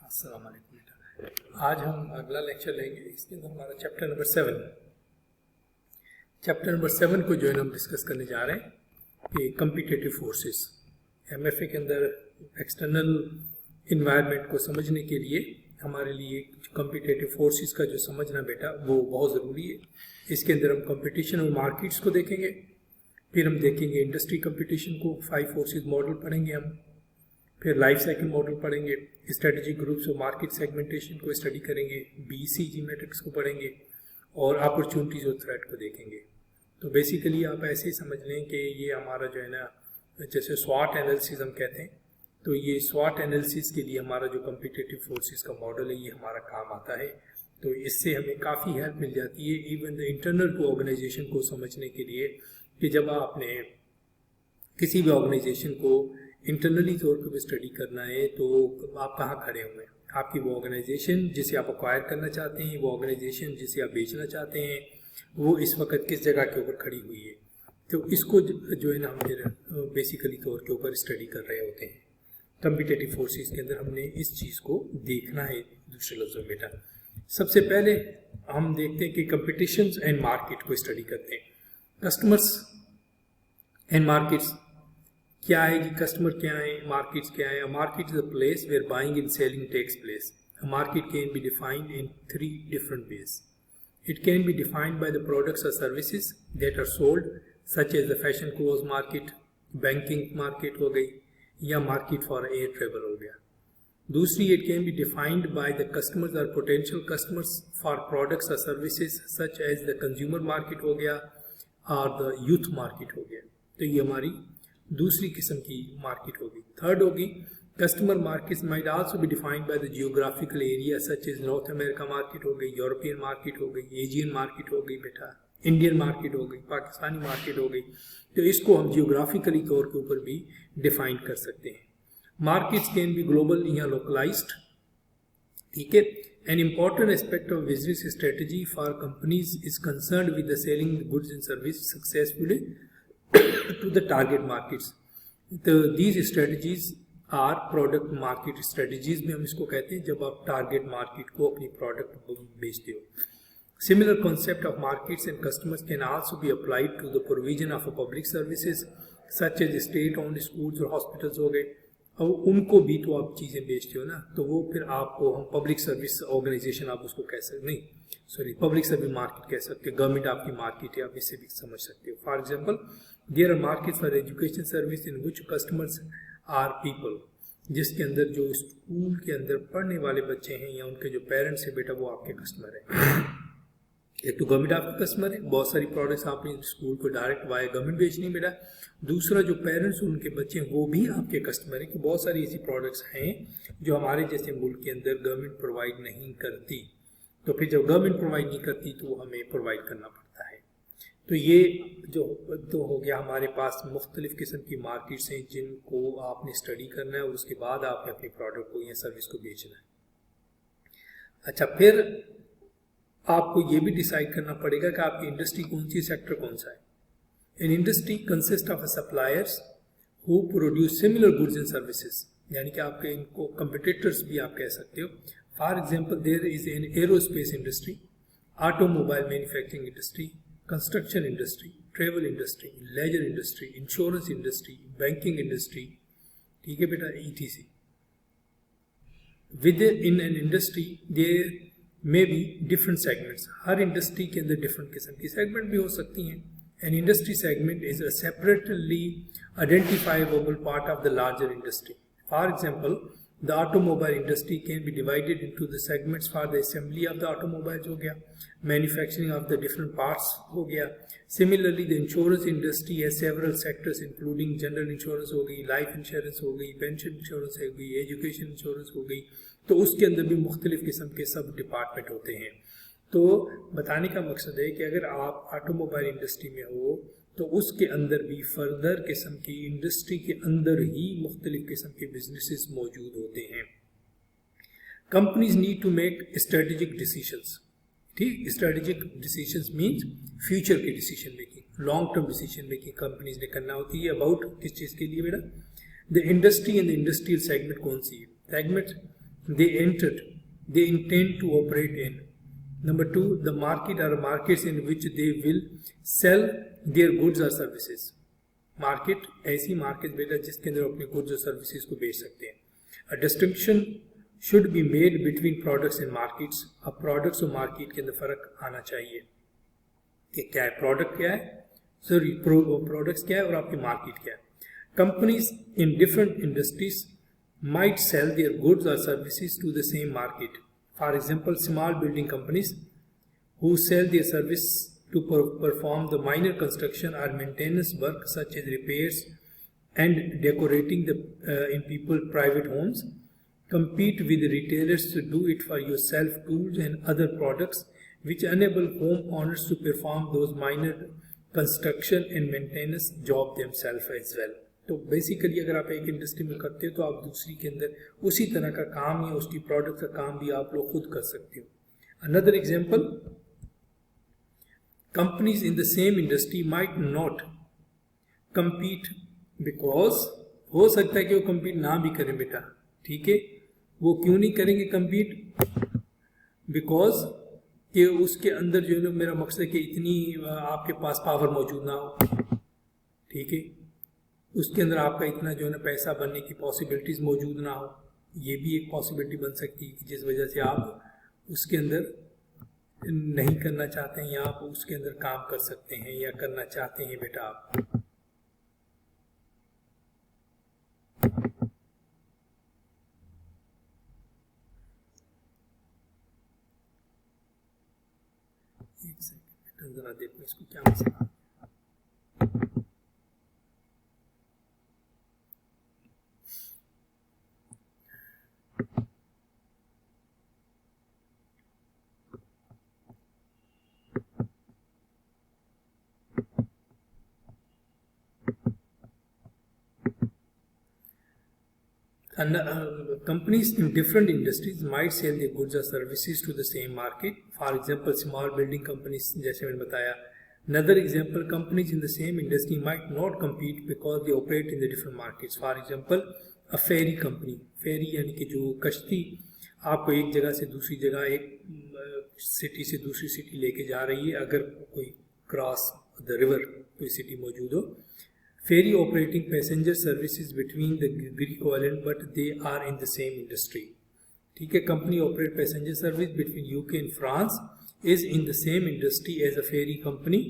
अस्सलाम वालेकुम बेटा। आज हम अगला लेक्चर लेंगे। इसके अंदर हमारा चैप्टर नंबर 7 को जो है हम डिस्कस करने जा रहे हैं कि कम्पिटिटिव फोर्सेस। MFA के अंदर एक्सटर्नल इन्वायरमेंट को समझने के लिए हमारे लिए कम्पिटिटिव फोर्सेस का जो समझना बेटा वो बहुत ज़रूरी है। इसके अंदर हम कंपटीशन और मार्केट्स को देखेंगे, फिर हम देखेंगे इंडस्ट्री कंपटीशन को, 5 फोर्सेस मॉडल पढ़ेंगे हम, फिर लाइफ साइकिल मॉडल पढ़ेंगे, स्ट्रेटेजिक ग्रुप्स और मार्केट सेगमेंटेशन को स्टडी करेंगे, BCG मैट्रिक्स को पढ़ेंगे और अपॉर्चुनिटीज और थ्रेट को देखेंगे। तो बेसिकली आप ऐसे ही समझ लें कि ये हमारा जो है ना, जैसे स्वॉट एनालिसिस हम कहते हैं, तो ये स्वॉट एनालिसिस के लिए हमारा जो कम्पिटिटिव फोर्सेस का मॉडल है ये हमारा काम आता है। तो इससे हमें काफ़ी हेल्प मिल जाती है even the internal to organization को समझने के लिए कि जब आपने किसी भी ऑर्गेनाइजेशन को इंटरनली तौर पर स्टडी करना है तो आप कहाँ खड़े हुए हैं। आपकी वो ऑर्गेनाइजेशन जिसे आप एक्वायर करना चाहते हैं, वो ऑर्गेनाइजेशन जिसे आप बेचना चाहते हैं, वो इस वक्त किस जगह के ऊपर खड़ी हुई है। तो इसको जो है ना हम फिर बेसिकली तौर के ऊपर स्टडी कर रहे होते हैं। कम्पिटिटिव फोर्सेस के अंदर हमने इस चीज़ को देखना है। दूसरे लफ्ज़ों में बेटा सबसे पहले हम देखते हैं कि कंपटीशंस एंड मार्केट को स्टडी करते हैं। कस्टमर्स एंड मार्केट्स क्या है कि कस्टमर क्या है, मार्केट्स क्या है। Market is a place where buying and selling takes place. Market can be defined in 3 different ways. It can be defined by the products or services that are sold, such as the fashion clothes market, banking market हो गई, या market for air travel हो गया। दूसरी, it can be defined by the customers और potential customers for products और services such as the consumer market हो गया और द यूथ मार्केट हो गया। तो ये हमारी दूसरी किस्म की मार्केट होगी। थर्ड होगी customer markets might also be defined by the geographical area such as North America market हो गई, यूरोपियन मार्केट हो गई, एशियन मार्केट हो गई बेटा, इंडियन मार्केट हो गई, पाकिस्तानी मार्केट हो गई। तो इसको हम जियोग्राफिकली तौर के ऊपर भी डिफाइन कर सकते हैं। मार्केट्स कैन बी ग्लोबल या लोकलाइज्ड, ठीक है। An important aspect of business strategy for companies is concerned with the selling goods and service successfully to the target markets. These strategies are product market strategies में हम इसको कहते हैं जब आप टारगेट मार्केट को अपनी प्रोडक्ट बेचते हो। Similar concept of markets and customers can also be applied to the provision of public services such as state-owned schools और hospitals हो गए। अब उनको भी तो आप चीज़ें बेचते हो ना, तो वो फिर आपको हम पब्लिक सर्विस ऑर्गेनाइजेशन आप उसको कह सकते नहीं, सॉरी पब्लिक सर्विस मार्केट कह सकते हैं। गवर्नमेंट आपकी मार्केट है, आप इससे भी समझ सकते हो। For example there are market for education service in which customers are people, जिसके अंदर जो स्कूल के अंदर पढ़ने वाले बच्चे हैं या उनके जो पेरेंट्स हैं बेटा वो आपके कस्टमर हैं। एक तो गवर्नमेंट आपका कस्टमर है, बहुत सारी प्रोडक्ट्स आपने स्कूल को डायरेक्ट वाया गवर्नमेंट बेचनी बेटा। दूसरा जो पेरेंट्स उनके बच्चे हैं वो भी आपके कस्टमर है कि बहुत सारी ऐसी प्रोडक्ट्स हैं जो हमारे जैसे मुल्क के अंदर गवर्नमेंट प्रोवाइड नहीं करती। तो फिर जब गवर्नमेंट प्रोवाइड नहीं करती तो हमें प्रोवाइड करना पड़ता है। तो ये जो तो हो गया हमारे पास मुख्तलिफ किस्म की मार्केट्स हैं जिनको आपने स्टडी करना है और उसके बाद आपने अपनी प्रोडक्ट को या सर्विस को बेचना है। अच्छा, फिर आपको ये भी डिसाइड करना पड़ेगा कि आपकी इंडस्ट्री कौन सी, सेक्टर कौन सा है। An industry consist of suppliers who produce similar goods and services, यानी कि आपके इनको कंपिटिटर्स भी आप कह सकते हो। For example there is an aerospace industry, automobile manufacturing industry, construction industry, travel industry, leisure industry, insurance industry, banking industry, ठीक है बेटा, ETC। Within an industry there may be different segments. हर industry के अंदर different किस्म की segment भी हो सकती हैं। An industry segment is a separately identifiable part of the larger industry. For example the automobile industry can be divided into the segments for the assembly of the automobiles हो गया, manufacturing of the different parts हो गया। Similarly the insurance industry has several sectors including general insurance हो गई, life insurance हो गई, pension insurance हो गई, एजुकेशन इंश्योरेंस हो गई। तो उसके अंदर भी मुख्तलिफ किस्म के सब डिपार्टमेंट होते हैं। तो बताने का मकसद है कि अगर आप ऑटोमोबाइल इंडस्ट्री में हो तो उसके अंदर भी फर्दर किस्म की इंडस्ट्री के अंदर ही मुख्तलिफ किस्म के बिजनेसेस मौजूद होते हैं। Companies need to make strategic decisions, ठीक। स्ट्रेटेजिक डिसीजंस मीन्स फ्यूचर की decision making, long term decision making companies ने करना होती है। अबाउट किस चीज़ के लिए बेटा, the industry and the industrial segment कौन सी है। Segment they intend to operate in. Number 2, the market or markets in which they will sell their goods or services. Market ऐसी मार्केट बेटा जिसके अंदर अपने गुड्स और सर्विसेज को बेच सकते हैं. A distinction should be made between products and markets. अब प्रोडक्ट्स और मार्केट के अंदर फर्क आना चाहिए कि क्या है, प्रोडक्ट क्या है, सॉरी प्रोडक्ट्स क्या है और आपकी मार्केट क्या है. Companies in different industries might sell their goods or services to the same market. For example, small building companies who sell their service to perform the minor construction or maintenance work such as repairs and decorating in people's private homes compete with retailers to do it for yourself tools and other products which enable homeowners to perform those minor construction and maintenance job themselves as well. तो basically अगर आप एक industry में करते हो तो आप दूसरी के अंदर उसी तरह का काम या उसकी प्रोडक्ट का काम भी आप लोग खुद कर सकते हो. Another example, companies in the same industry might not compete because हो सकता है कि वो compete ना भी करें बेटा. ठीक है, वो क्यों नहीं करेंगे compete? बिकॉज कि उसके अंदर जो है मेरा मकसद है कि इतनी आपके पास पावर मौजूद ना हो. ठीक है, उसके अंदर आपका इतना जो है ना पैसा बनने की पॉसिबिलिटीज़ मौजूद ना हो. ये भी एक पॉसिबिलिटी बन सकती है जिस वजह से आप उसके अंदर नहीं करना चाहते हैं या आप उसके अंदर काम कर सकते हैं या करना चाहते हैं बेटा आप. एक सेकंड जरा देखो इसको क्या मसला. And companies in different industries might sell their goods or services to the same market. For example, small building companies, जैसे मैंने बताया. Another example, companies in the same industry might not compete because they operate in the different markets. For example, a ferry company. Ferry यानी कि जो कश्ती आपको एक जगह से दूसरी जगह, एक सिटी से दूसरी सिटी लेके जा रही है, अगर कोई क्रॉस द रिवर कोई सिटी मौजूद हो. Ferry operating passenger services between the Greek island, but they are in the same industry. ठीक है, company operate passenger service between UK and France is in the same industry as a ferry company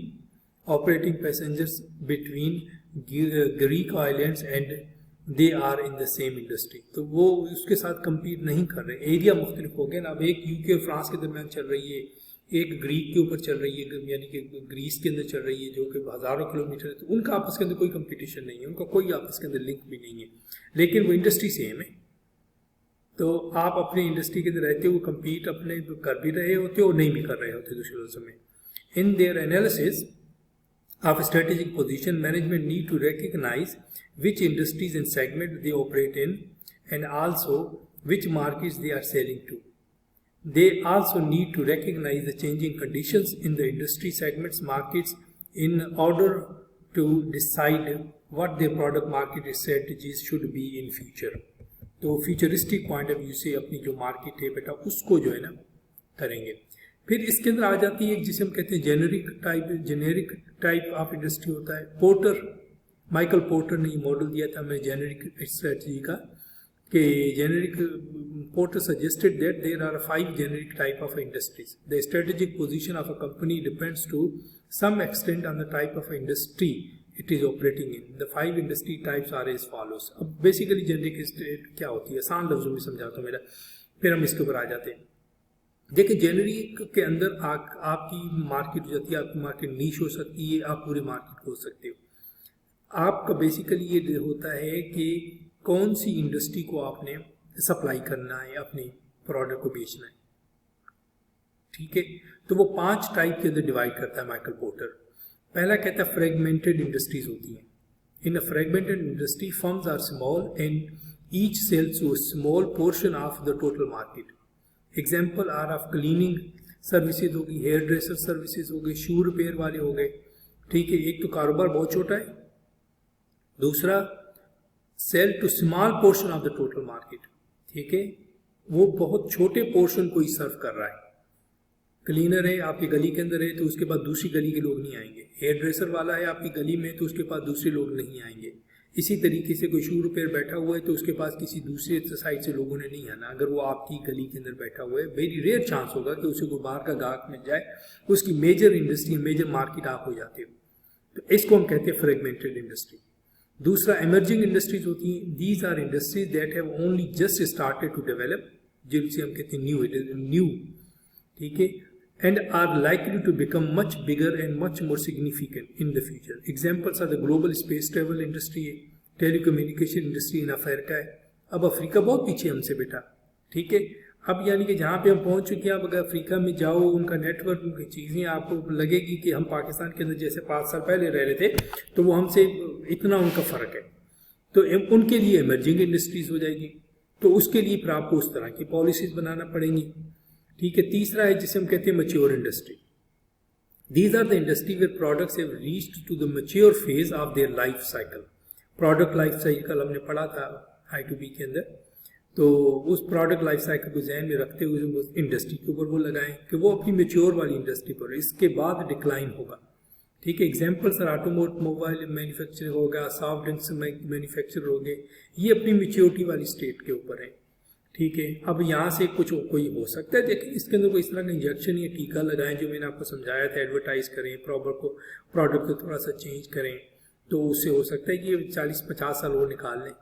operating passengers between Greek islands and they are in the same industry. तो वो उसके साथ compete नहीं कर रहे. Area मुख्तलिफ हो गए ना. अब एक UK और फ्रांस के दरमियान चल रही है, एक ग्रीक के ऊपर चल रही है, यानी कि ग्रीस के अंदर चल रही है जो कि हज़ारों किलोमीटर है. तो उनका आपस के अंदर कोई कंपटीशन नहीं है, उनका कोई आपस के अंदर लिंक भी नहीं है, लेकिन वो इंडस्ट्री सेम है. तो आप अपनी इंडस्ट्री के अंदर रहते हो, कंपीट अपने कर भी रहे होते हो और नहीं भी कर रहे होते दूसरे लफ्ज़ों में. In their analysis of strategic position, management need to recognise which industries and segment they operate in and also which markets they are selling to. They also need to recognize the changing conditions in the industry segments markets in order to decide what their product market strategies should be in future. तो futuristic point of view से अपनी जो market है बेटा उसको जो है ना करेंगे. फिर इसके अंदर आ जाती है जिसे हम कहते हैं जेनेरिक टाइप ऑफ इंडस्ट्री होता है. पोर्टर, माइकल पोर्टर ने ये मॉडल दिया था हमें जेनेरिक स्ट्रेटजी का कि generic porter suggested that there are 5 generic type of industries. The strategic position of a company depends to some extent on the type of industry it is operating in. The 5 industry types are as follows. अब basically generic क्या होती है, आसान लफ्जों में समझाता हूँ मेरा, फिर हम इसके ऊपर आ जाते हैं. देखिए, जेनेरिक के अंदर आपकी मार्केट हो जाती है, आपकी मार्केट नीश हो सकती है, आप पूरी मार्केट को हो सकते हो. आपका बेसिकली ये होता है कि कौन सी इंडस्ट्री को आपने सप्लाई करना है, अपने प्रोडक्ट को बेचना है. ठीक है, तो वो 5 टाइप के अंदर डिवाइड करता है माइकल पोर्टर. पहला कहता है फ्रेगमेंटेड इंडस्ट्रीज होती हैं. In a fragmented industry firms are small and each sells to a small portion of the total market. Example are of cleaning services होगी, हेयर ड्रेसर सर्विसेज हो गए, शू रिपेयर वाले हो गए. ठीक है, एक तो कारोबार बहुत छोटा है, दूसरा sell to small portion of the total market. ठीक है, वो बहुत छोटे पोर्शन को ही सर्व कर रहा है। क्लीनर है आपकी गली के अंदर है तो उसके बाद दूसरी गली के लोग नहीं आएंगे। हेयर ड्रेसर वाला है आपकी गली में तो उसके पास दूसरे लोग नहीं आएंगे। इसी तरीके से कोई शू रिपेयर बैठा हुआ है तो उसके पास किसी दूसरे साइड से लोगों ने नहीं आना। अगर वो आपकी गली के अंदर बैठा हुआ है, वेरी रेयर चांस होगा कि उसे कोई बाहर का ग्राहक मिल जाए, उसकी मेजर इंडस्ट्री, मेजर मार्केट आप हो जाते हो। तो इसको हम कहते हैं फ्रेगमेंटेड इंडस्ट्री। दूसरा इमर्जिंग इंडस्ट्रीज होती हैं। These are industries that have only just started to develop, जिनसे हम कहते हैं न्यू, ठीक है, and are likely to become much bigger and much more significant in the future. Examples are the global space travel industry, telecommunication industry in Africa है। अब Africa बहुत पीछे हमसे बेटा, ठीक है। अब यानी कि जहाँ पे हम पहुँच चुके हैं, अब अगर अफ्रीका में जाओ, उनका नेटवर्क, उनकी चीज़ें, आपको लगेगी कि हम पाकिस्तान के अंदर जैसे 5 साल पहले रह रहे थे तो वो हमसे इतना उनका फ़र्क है। तो उनके लिए इमर्जिंग इंडस्ट्रीज हो जाएगी। तो उसके लिए फिर आपको उस तरह की पॉलिसीज बनाना पड़ेंगी, ठीक है। तीसरा है जिसे हम कहते हैं mature industry. These are the industry where products have reached to the mature phase of their life cycle. Product life cycle हमने पढ़ा था I2B के अंदर। तो उस प्रोडक्ट लाइफ साइकिल को ध्यान में रखते हुए इंडस्ट्री के ऊपर वो लगाएं कि वो अपनी मैच्योर वाली इंडस्ट्री पर, इसके बाद डिक्लाइन होगा, ठीक है। एग्जाम्पल्स ऑटोमोबाइल मैन्युफैक्चरिंग होगा, सॉफ्ट ड्रिंक्स मैन्युफैक्चर हो गए, ये अपनी मैच्योरिटी वाली स्टेट के ऊपर है, ठीक है। अब यहाँ से कुछ कोई हो सकता है, देखिए इसके अंदर कोई इस तरह का इंजेक्शन या टीका लगाएं जो मैंने आपको समझाया था, एडवर्टाइज करें, प्रोडक्ट को थोड़ा सा चेंज करें, तो उससे हो सकता है कि 40-50 साल वो निकाल लें,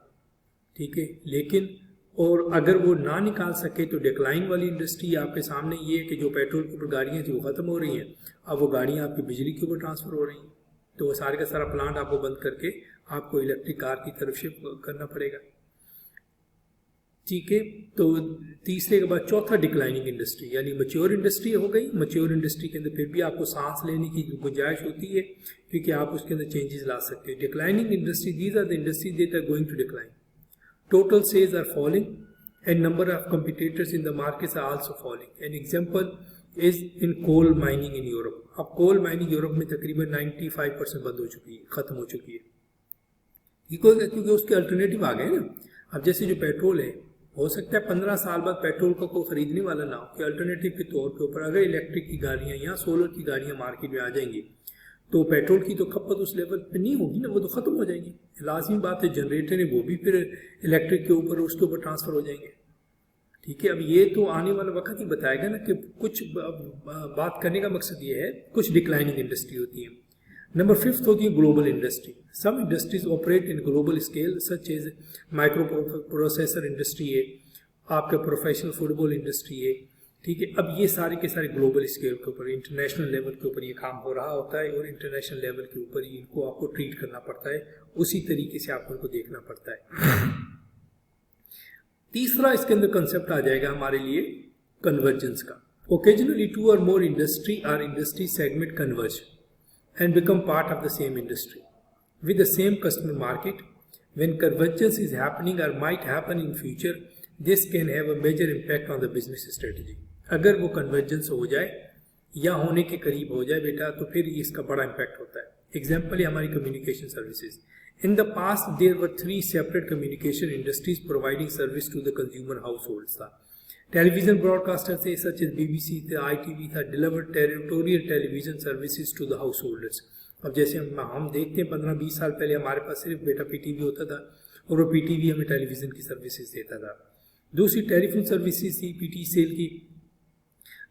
ठीक है। लेकिन और अगर वो ना निकाल सके तो डिक्लाइन वाली इंडस्ट्री आपके सामने ये है कि जो पेट्रोल के ऊपर गाड़ियाँ थी वो ख़त्म हो रही हैं, अब वो गाड़ियाँ आपकी बिजली के ऊपर ट्रांसफ़र हो रही हैं, तो वो सारे का सारा प्लांट आपको बंद करके आपको इलेक्ट्रिक कार की तरफ शिफ्ट करना पड़ेगा, ठीक है। तो तीसरे के बाद चौथा डिक्लाइनिंग इंडस्ट्री, यानी मैच्योर इंडस्ट्री हो गई। मैच्योर इंडस्ट्री के अंदर फिर भी आपको सांस लेने की गुंजाइश होती है क्योंकि आप उसके अंदर चेंजेस ला सकते हो। Declining industry, these are the industry that are going to decline, total sales are falling and number of competitors in the markets are also falling. An example is in coal mining in Europe. अब coal mining Europe में तकरीबन 95% बंद हो चुकी है, ख़त्म हो चुकी है, क्योंकि उसके अल्टरनेटिव आ गए ना। अब जैसे जो पेट्रोल है, हो सकता है 15 साल बाद पेट्रोल को कोई खरीदने वाला ना हो, कि अल्टरनेटिव के तौर पे ऊपर अगर इलेक्ट्रिक की गाड़ियाँ या सोलर की गाड़ियाँ मार्केट में आ जाएंगी तो पेट्रोल की तो खपत उस लेवल पे नहीं होगी ना, वो तो ख़त्म हो जाएंगी। लाजमी बात है जनरेटर है वो भी फिर इलेक्ट्रिक के ऊपर, उसके ऊपर ट्रांसफ़र हो जाएंगे, ठीक है। अब ये तो आने वाला वक्त ही बताएगा ना कि कुछ बात करने का मकसद ये है, कुछ डिक्लाइनिंग इंडस्ट्री होती है। नंबर 5 होती है global industry. Some industries operate in global scale such as microprocessor industry है, आपका प्रोफेशनल फुटबॉल इंडस्ट्री है, ठीक है। अब ये सारे के सारे ग्लोबल स्केल के ऊपर, इंटरनेशनल लेवल के ऊपर ये काम हो रहा होता है और इंटरनेशनल लेवल के ऊपर ही इनको आपको ट्रीट करना पड़ता है, उसी तरीके से आपको इनको देखना पड़ता है। तीसरा इसके अंदर कंसेप्ट आ जाएगा हमारे लिए कन्वर्जेंस का। Occasionally 2 or more industry or industry segment converge and become part of the same industry with the same customer market. When convergence is happening or might happen in future, this can have a major impact on the business strategy. अगर वो convergence हो जाए या होने के करीब हो जाए बेटा, तो फिर इसका बड़ा इम्पैक्ट होता है। एग्जाम्पल है हमारी communication services. In the past there were 3 separate communication industries providing service to the consumer household था। टेलीविजन ब्रॉडकास्टर थे सच एज BBC था, ITV था, delivered territorial television services to the householders. अब जैसे हम देखते हैं 15-20 साल पहले हमारे पास सिर्फ बेटा PTV होता था और वो PTV हमें टेलीविजन की सर्विसेज देता था। दूसरी टेलीफोन सर्विसेज थी PTCL की,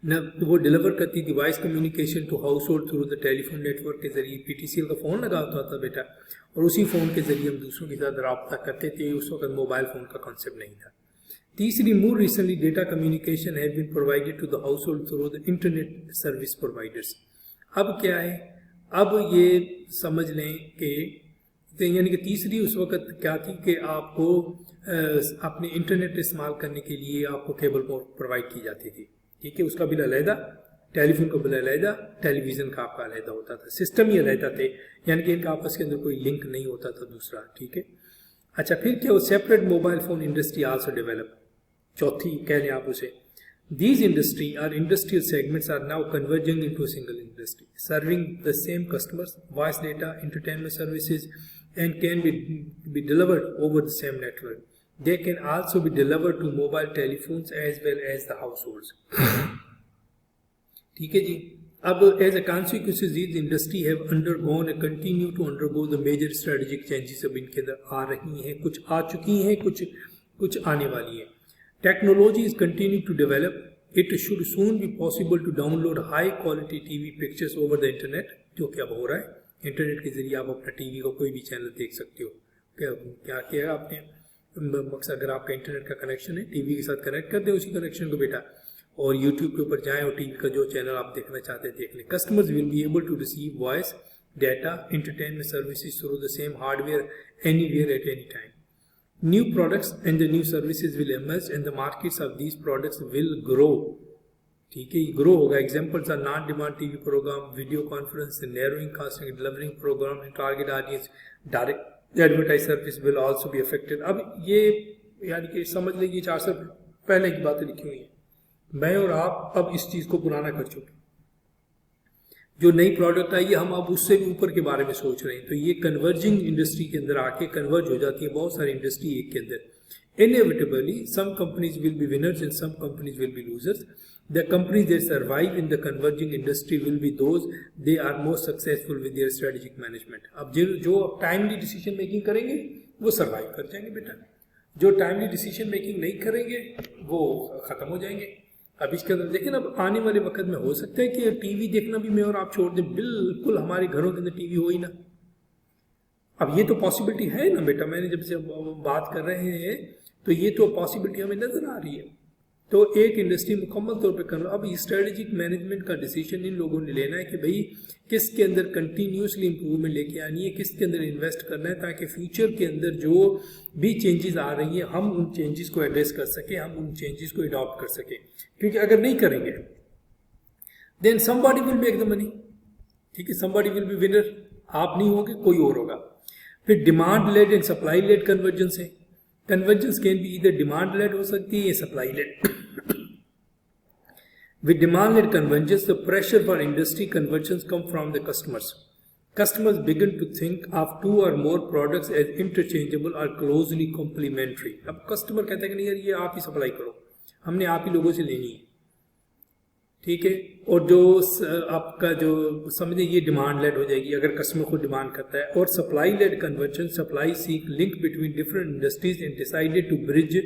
न वो डिलीवर करती थी voice communication to household through the telephone network के जरिए। PTCL का फ़ोन लगा होता था बेटा और उसी फ़ोन के जरिए हम दूसरों के साथ रब्ता करते थे। उस वक्त मोबाइल फ़ोन का कॉन्सेप्ट नहीं था। तीसरी, more recently data communication have been provided to the household through the internet service providers. अब क्या है, अब ये समझ लें कि यानी कि तीसरी उस वक्त क्या थी कि आपको अपने इंटरनेट इस्तेमाल करने के लिए आपको केबल प्रोवाइड की जाती थी, ठीक है। उसका बिल अलहदा, टेलीफोन का बिल अलहदा, टेलीविज़न का आपका अलहदा होता था, सिस्टम ही अलहदा थे, यानी कि इनका आपस के अंदर कोई लिंक नहीं होता था दूसरा, ठीक है। अच्छा, फिर क्या हो, separate mobile phone industry also develop. चौथी कह लें आप उसे। These industry or industrial segments are now converging into a single industry, serving the same customers, voice data, entertainment services, and can be delivered over the same network. They can also be delivered to mobile telephones as well as the households. ठीक है जी. अब as a consequence, the industry have undergone and continue to undergo the major strategic changes. अब इनके अंदर आ रही हैं, कुछ आ चुकी हैं, कुछ आने वाली हैं. Technology is continuing to develop. It should soon be possible to download high quality TV pictures over the internet, जो कि अब हो रहा है. इंटरनेट के जरिए आप अपना टीवी का कोई भी चैनल देख सकते हो. क्या किया आपने? मकसद अगर आपका इंटरनेट का कनेक्शन है, टीवी के साथ कनेक्ट कर दे उसी कनेक्शन को बेटा, और यूट्यूब के ऊपर जाएं और टीवी का जो चैनल आप देखना चाहते हैं देख लें. Customers will be able to receive voice, data, entertainment services through the same hardware anywhere at any time. New products and the new services will emerge and the markets of these products will grow. ठीक है, grow होगा. Examples are non demand TV programme, video conference, narrowing casting, delivering programme and target audience, direct advertise service will also be affected. अब ये यानी कि समझ लीजिए 4 साल पहले की बातें लिखी हुई हैं. मैं और आप अब इस चीज़ को पुराना कर चुके. जो नई प्रोडक्ट आई है हम अब उससे भी ऊपर के बारे में सोच रहे हैं. तो ये कन्वर्जिंग इंडस्ट्री के अंदर आके कन्वर्ज हो जाती है बहुत सारी इंडस्ट्री एक के अंदर. Inevitably, some companies will be winners and some companies will be losers. The companies that survive in the converging industry will be those they are most successful with their strategic management. अब जो timely decision making करेंगे वो survive कर जाएंगे बेटा. जो timely decision making नहीं करेंगे वो खत्म हो जाएंगे. अब इसके अंदर लेकिन अब आने वाले वक्त में हो सकता है कि टीवी देखना भी मैं और आप छोड़ दें, बिल्कुल हमारे घरों के अंदर टीवी हो ही ना. अब ये तो पॉसिबिलिटी है ना बेटा. मैंने जब से बात कर रहे हैं तो ये तो पॉसिबिलिटी हमें नजर आ रही है. तो एक इंडस्ट्री मुकम्मल तौर पे करना. अब स्ट्रेटेजिक मैनेजमेंट का डिसीजन इन लोगों ने लेना है कि भाई किसके अंदर कंटिन्यूसली इंप्रूवमेंट लेके आनी है, किसके अंदर इन्वेस्ट करना है, ताकि फ्यूचर के अंदर जो भी चेंजेस आ रही हैं हम उन चेंजेस को एड्रेस कर सकें, हम उन चेंजेस को अडॉप्ट कर सकें. क्योंकि अगर नहीं करेंगे then somebody will make the money. ठीक है, समबॉडी विल बी विनर. आप नहीं होगे, कोई और होगा. फिर demand led and supply led convergence है. Convergence can be either demand led हो सकती है या supply led. With demand-led convergence, the pressure for industry conversions come from the customers. Customers begin to think of 2 or more products as interchangeable or closely complementary. अब customer कहता है कि नहीं यार ये आप ही सप्लाई करो, हमने आप ही लोगों से लेनी है. ठीक है, और जो आपका जो समझे ये डिमांड लेड हो जाएगी अगर कस्टमर खुद डिमांड करता है. और supply led convergence, supply seek link between different industries and decided to bridge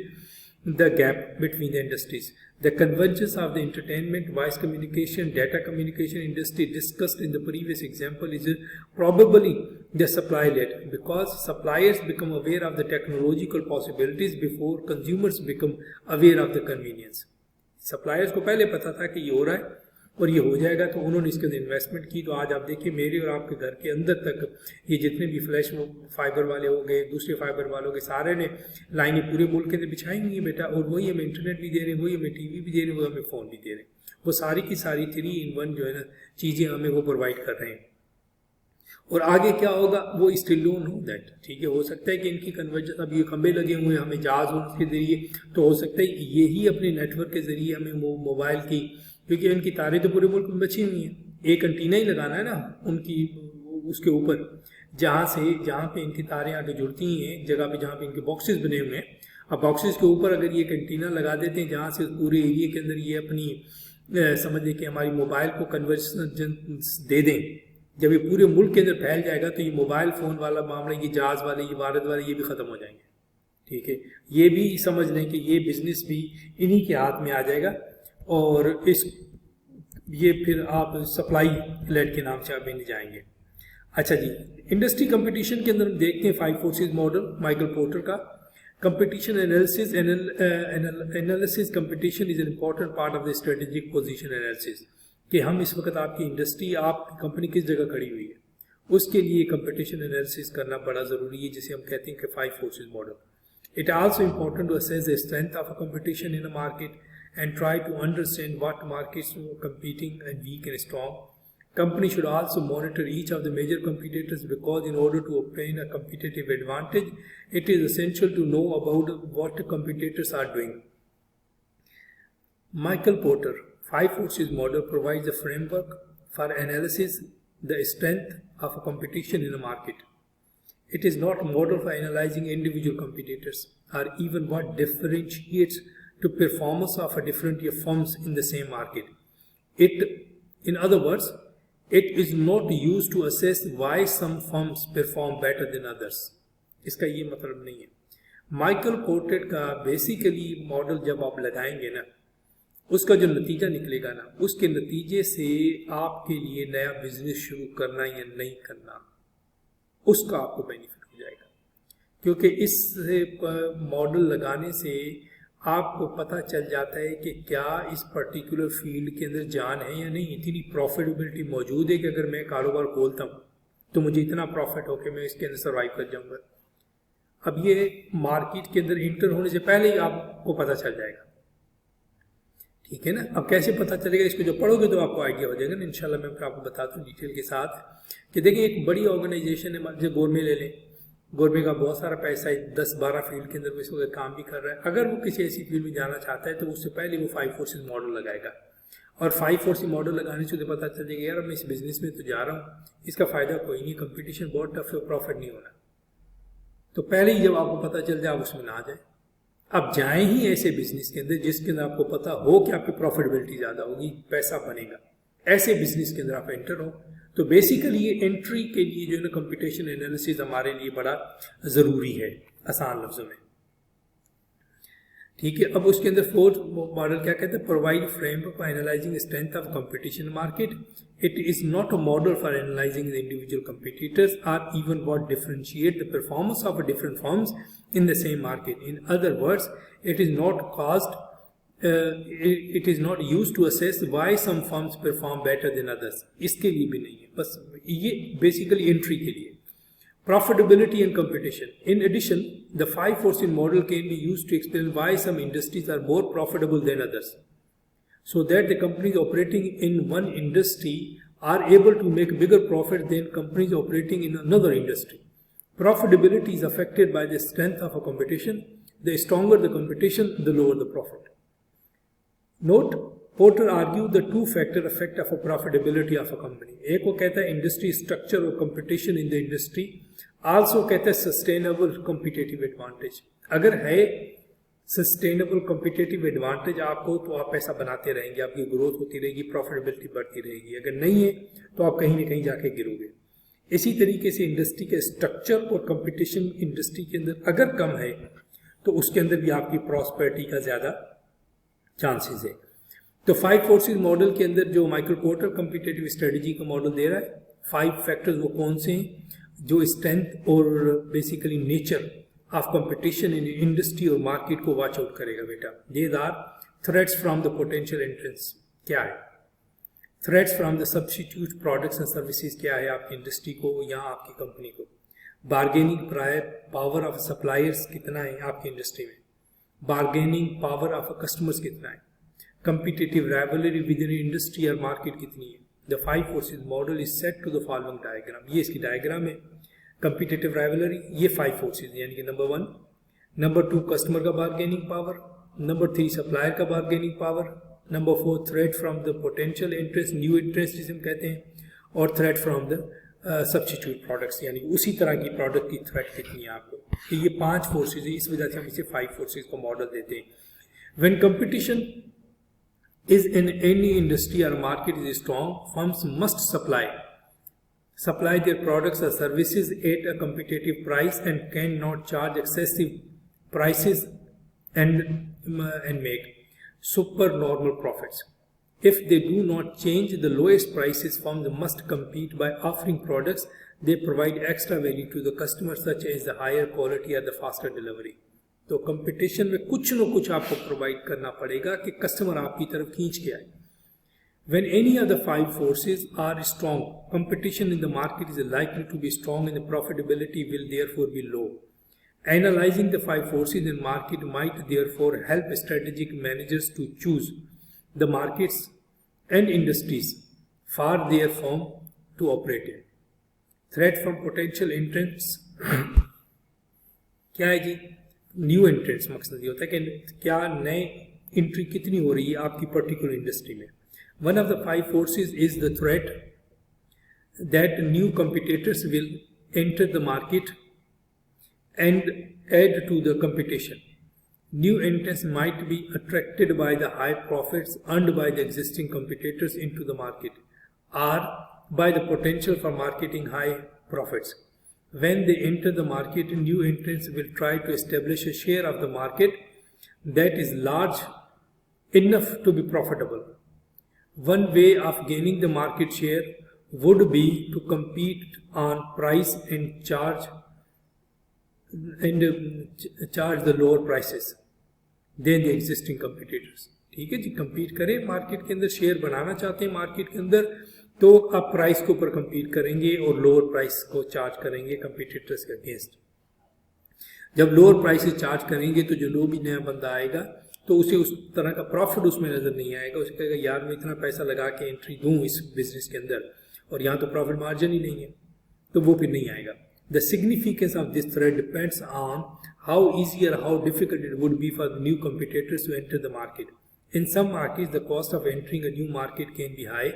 the gap between the industries. The convergence of the entertainment, voice communication, data communication industry discussed in the previous example is probably the supply led, because suppliers become aware of the technological possibilities before consumers become aware of the convenience. Suppliers को पहले पता था कि ये हो रहा है और ये हो जाएगा, तो उन्होंने इसके अंदर इन्वेस्टमेंट की. तो आज आप देखिए मेरे और आपके घर के अंदर तक ये जितने भी फ्लैश फाइबर वाले हो गए, दूसरे फाइबर वाले हो गए, सारे ने लाइनें पूरे मुल्क के अंदर बिछाई हुई है बेटा. और वही हमें इंटरनेट भी दे रहे हैं, वही हमें टीवी भी दे रहे हैं, वही हमें फ़ोन भी दे रहे हैं. वो सारी की सारी 3-in-1 जो है ना चीज़ें हमें वो प्रोवाइड कर रहे हैं. और आगे क्या होगा वो स्टिल डोंट नो दैट. ठीक है, हो सकता है कि इनकी कन्वर्जन, अब ये खंबे लगे हुए हैं हमें जहाज के जरिए, तो हो सकता है यही अपने नेटवर्क के जरिए हमें मोबाइल की, क्योंकि इनकी तारें तो पूरे मुल्क में बची हुई हैं, एक एंटीना ही लगाना है ना उनकी उसके ऊपर, जहाँ पे इनकी तारें आके जुड़ती हैं, एक जगह पे जहाँ पे इनके बॉक्सेस बने हुए हैं. अब बॉक्सेस के ऊपर अगर ये एक एंटीना लगा देते हैं जहाँ से पूरे एरिया के अंदर ये अपनी समझ लें कि हमारी मोबाइल को कन्वर्जन दे दें, जब ये पूरे मुल्क के अंदर फैल जाएगा तो ये मोबाइल फ़ोन वाला मामला, ये जहाज़ वाले, ये वारद वाले, ये भी ख़त्म हो जाएंगे. ठीक है, ये भी समझ लें कि ये बिज़नेस भी इन्हीं के हाथ में आ जाएगा. और ये फिर आप सप्लाई लेड के नाम से आप नहीं जाएंगे. अच्छा जी, इंडस्ट्री कंपटीशन के अंदर हम देखते हैं 5 फोर्सेस मॉडल माइकल पोर्टर का. Competition analysis competition is an important part of the strategic position analysis, कि हम इस वक्त आपकी इंडस्ट्री, आपकी कंपनी किस जगह खड़ी हुई है, उसके लिए कंपटीशन एनालिसिस करना बड़ा ज़रूरी है, जिसे हम कहते हैं कि 5 forces model. It also important to assess the strength of a competition in a market and try to understand what markets are competing and weak and strong. Company should also monitor each of the major competitors, because in order to obtain a competitive advantage, it is essential to know about what the competitors are doing. Michael Porter 5 forces model provides a framework for analysis the strength of a competition in a market. It is not a model for analyzing individual competitors or even what differentiates to performance of a different firms in the same market. In other words, it is not used to assess why some firms perform better than others. इसका ये मतलब नहीं है. Michael कोर्टेड का basically model जब आप लगाएंगे ना, उसका जो नतीजा निकलेगा ना, उसके नतीजे से आपके लिए नया बिजनेस शुरू करना या नहीं करना, उसका आपको बेनिफिट हो जाएगा. क्योंकि इस मॉडल लगाने से आपको पता चल जाता है कि क्या इस पर्टिकुलर फील्ड के अंदर जान है या नहीं, इतनी प्रॉफिटेबिलिटी मौजूद है कि अगर मैं कारोबार खोलता हूँ तो मुझे इतना प्रॉफिट हो कि मैं इसके अंदर सर्वाइव कर जाऊँगा. अब ये मार्केट के अंदर इंटर होने से पहले ही आपको पता चल जाएगा. ठीक है ना. अब कैसे पता चलेगा, इसको जो पढ़ोगे तो आपको आइडिया हो जाएगा ना. इंशाल्लाह मैं आपको बताता हूँ डिटेल के साथ कि देखिए एक बड़ी ऑर्गेनाइजेशन है, जो गवर्नमेंट ले लें, गवर्नमेंट का बहुत सारा पैसा है, 10-12 फील्ड के अंदर वो इस वक्त काम भी कर रहा है. अगर वो किसी ऐसी फील्ड में जाना चाहता है तो उससे पहले वो 5 फोर्सेस मॉडल लगाएगा. और 5 फोर्सेस मॉडल लगाने से पता चल जाएगा यार मैं इस बिजनेस में तो जा रहा हूँ, इसका फायदा कोई नहीं, कंपटीशन बहुत टफ है, प्रॉफिट नहीं होना. तो पहले ही जब आपको पता चल जाए आप उसमें ना आ जाए. आप जाएं ही ऐसे बिजनेस के अंदर जिसके अंदर आपको पता हो कि आपकी प्रॉफिटेबिलिटी ज़्यादा होगी, पैसा बनेगा. ऐसे बिजनेस के अंदर आप एंटर हो. तो बेसिकली ये एंट्री के लिए जो है ना कंपटीशन एनालिसिस हमारे लिए बड़ा ज़रूरी है, आसान लफ्ज़ों में. ठीक है. अब उसके अंदर फोर्थ मॉडल क्या कहते हैं, provide framework for analysing strength of competition market. It is not a model for analysing the individual competitors or even what differentiate the performance of different firms in the same market. In other words, it is not used to assess why some firms perform better than others. इसके लिए भी नहीं है, बस ये basically entry के लिए. Profitability and competition. In addition, the 5 forces model can be used to explain why some industries are more profitable than others, so that the companies operating in one industry are able to make bigger profit than companies operating in another industry. Profitability is affected by the strength of a competition. The stronger the competition, the lower the profit. Note, Porter argued the two-factor effect of a profitability of a company. एक वो कहता है industry structure और competition in the industry. Also कहता है sustainable competitive advantage. अगर है sustainable competitive advantage आपको तो आप पैसा बनाते रहेंगे, आपकी ग्रोथ होती रहेगी, profitability बढ़ती रहेगी. अगर नहीं है तो आप कहीं ना कहीं जाके गिरोगे. इसी तरीके से इंडस्ट्री के स्ट्रक्चर और कंपटीशन इंडस्ट्री के अंदर अगर कम है तो उसके अंदर भी आपकी प्रॉस्पेरिटी का ज़्यादा चांसेस है. तो 5 फोर्सेस मॉडल के अंदर जो माइकल पोर्टर कंपीटेटिव स्ट्रेटजी का मॉडल दे रहा है, 5 फैक्टर्स वो कौन से हैं जो स्ट्रेंथ और basically nature of competition in industry और मार्केट को वॉच आउट करेगा. बेटा these are threats from the potential entrants. क्या है threats from the substitute products and services, क्या है आपकी इंडस्ट्री को या आपकी कंपनी को. बार्गेनिंग पावर ऑफ सप्लायर्स कितना है आपकी इंडस्ट्री में, बार्गेनिंग पावर ऑफ कस्टमर्स कितना है, competitive rivalry within industry और मार्केट कितनी है. The 5 forces model is set to the following diagram. ये इसकी डायग्राम है. कंपिटिटिव राइवलरी ये 5 फोर्सेस यानी कि नंबर 1. नंबर 2 कस्टमर का बार्गेनिंग पावर. नंबर 3 सप्लायर का bargaining power. Number 4 threat from the potential interest, new interest जिसे हम कहते हैं. और threat from the substitute products यानी उसी तरह की प्रोडक्ट की थ्रेट कितनी है आपको. तो ये 5 फोर्सेज है, इस वजह से हम इसे 5 फोर्सेज को मॉडल देते हैं. When competition is in any industry और market is strong, firms must supply their products or services at a competitive price and cannot charge excessive prices and make supernormal profits. If they do not change the lowest prices, firms must compete by offering products they provide extra value to the customer, such as the higher quality or the faster delivery. तो competition में कुछ न कुछ आपको provide करना पड़ेगा कि customer आपकी तरफ खींच के आए. When any of the 5 forces are strong, competition in the market is likely to be strong and the profitability will therefore be low. Analyzing the 5 forces in market might therefore help strategic managers to choose the markets and industries for their firm to operate in. Threat from potential entrants. क्या है जी? New entrants मकसद ये होता है कि क्या नए entry कितनी हो रही है आपकी पर्टिकुलर इंडस्ट्री में. One of the 5 forces is the threat that new competitors will enter the market and add to the competition. New entrants might be attracted by the high profits earned by the existing competitors into the market, or by the potential for marketing high profits. When they enter the market, new entrants will try to establish a share of the market that is large enough to be profitable. One way of gaining the market share would be to compete on price and charge the lower prices than the existing competitors. ठीक है जी, compete करें market के अंदर, share बनाना चाहते हैं market के अंदर, तो आप प्राइस के ऊपर compete करेंगे और लोअर प्राइस को चार्ज करेंगे competitors के अगेंस्ट. जब लोअर प्राइस से चार्ज करेंगे तो जो भी नया बंदा आएगा तो उसे उस तरह का प्रॉफिट उसमें नजर नहीं आएगा. उसे कहेगा यार मैं इतना पैसा लगा के एंट्री दूं इस बिजनेस के अंदर और यहाँ तो प्रॉफिट मार्जिन ही नहीं है, तो वो फिर नहीं आएगा. The significance of this threat depends on how easy or how difficult it would be for the new competitors to enter the market. In some markets, the cost of entering a new market can be high,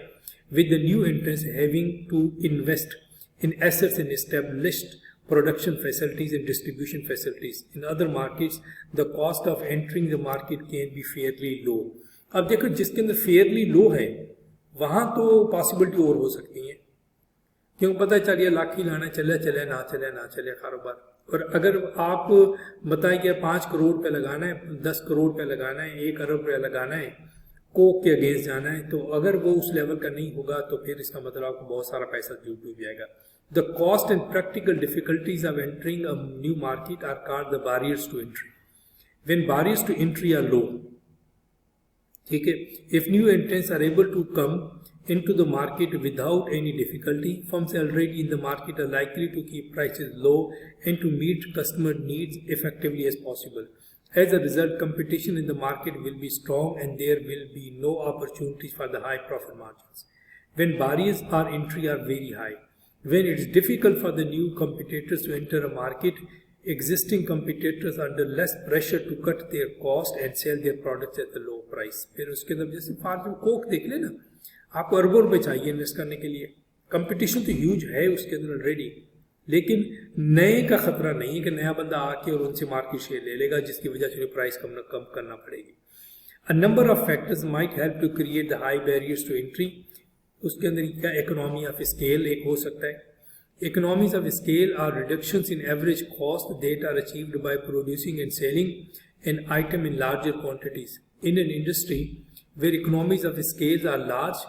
with the new entrants having to invest in assets and established production facilities and distribution facilities. In other markets, the cost of entering the market can be fairly low. अब देखो जिसके अंदर fairly low है वहाँ तो possibility और हो सकती है, क्यों पता चलिए लाख ही लाना चले ना चले कारोबार. और अगर आप बताएं कि 5 करोड़ रुपये लगाना है, 10 करोड़ रुपये लगाना है, 1 अरब रुपया लगाना है, कोक के अगेंस्ट जाना है, तो अगर वो उस लेवल का नहीं होगा तो फिर इसका मतलब आपको बहुत सारा पैसा डूब जाएगा. The cost and practical difficulties of entering a new market are called the barriers to entry. When barriers to entry are low, ठीक है, if new entrants are able to come into the market without any difficulty, firms already in the market are likely to keep prices low and to meet customer needs effectively as possible. As a result, competition in the market will be strong and there will be no opportunities for the high profit margins. When barriers for entry are very high, when it is difficult for the new competitors to enter a market, existing competitors are under less pressure to cut their cost and sell their products at a low price. फिर उसके अंदर जैसे farm Coke देख लेना, आपको अरबों रुपए चाहिए इन्वेस्ट करने के लिए, कंपटीशन तो ह्यूज है उसके अंदर ऑलरेडी, लेकिन नए का खतरा नहीं है कि नया बंदा आके और उनसे मार्केट शेयर ले लेगा जिसकी वजह से प्राइस कम करना पड़ेगी. A number of factors might help to create the high barriers to entry. उसके अंदर क्या इकोनॉमी ऑफ स्केल एक हो सकता है. Economies of scale are reductions in average cost that are achieved by producing and selling an item in larger quantities. In an industry where economies of scale are large